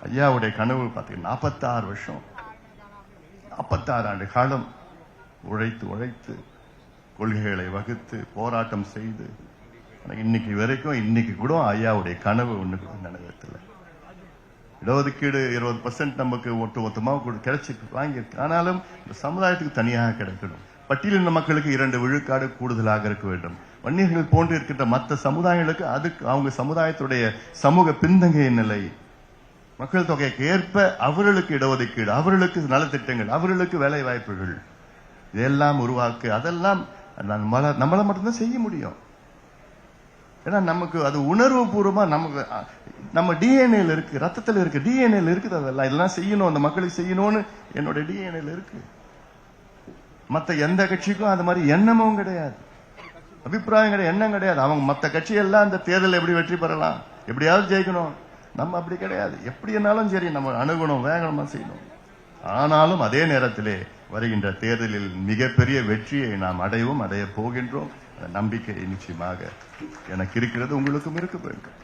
ஐயாவுடைய கனவு பார்த்தீங்கன்னா 46 வருஷம், 46 ஆண்டு காலம் உழைத்து கொள்கைகளை வகுத்து போராட்டம் செய்து இன்னைக்கு வரைக்கும் இன்னைக்கு கூட ஐயாவுடைய கனவு ஒண்ணு கூட நிறைவேற்றல. இடஒதுக்கீடு 20% நமக்கு ஒட்டுமொத்தமாக கிடைச்சி வாங்கியிருக்கு. ஆனாலும் இந்த சமுதாயத்துக்கு தனியாக கிடைக்கணும். பட்டியலின மக்களுக்கு 2 விழுக்காடு கூடுதலாக இருக்க வேண்டும். வன்னியர்கள் போன்று இருக்கின்ற மற்ற சமுதாயங்களுக்கு அதுக்கு அவங்க சமுதாயத்துடைய சமூக பின்தங்கிய நிலை, மக்கள் தொகைக்கு ஏற்ப அவர்களுக்கு இடஒதுக்கீடு, அவர்களுக்கு நலத்திட்டங்கள், அவர்களுக்கு வேலை வாய்ப்புகள் இதெல்லாம் உருவாக்கு. அதெல்லாம் நம்மள மட்டும்தான் செய்ய முடியும். ஏன்னா நமக்கு அது உணர்வு பூர்வமா நமக்கு நம்ம டிஎன்ஏல இருக்கு, ரத்தத்தில் இருக்கு, டிஎன்ஏல இருக்குது. இதெல்லாம் செய்யணும், அந்த மக்களுக்கு செய்யணும்னு என்னோட டிஎன்ஏல இருக்கு. மத்த எந்த கட்சிக்கும் அது மாதிரி எண்ணமும் கிடையாது, அபிப்பிராயம் கிடையாது, எண்ணம் கிடையாது. அவங்க மத்த கட்சியெல்லாம் அந்த தேர்தல் எப்படி வெற்றி பெறலாம், எப்படியாவது ஜெயிக்கணும். நம்ம அப்படி கிடையாது. எப்படி என்னாலும் சரி நம்ம அணுகணும், வேகமா செய்யணும். ஆனாலும் அதே நேரத்திலே வருகின்ற தேர்தலில் மிகப்பெரிய வெற்றியை நாம் அடைய போகின்றோம். நம்பிக்கை நிச்சயமாக எனக்கு இருக்கிறது, உங்களுக்கும் இருக்க வேண்டும்.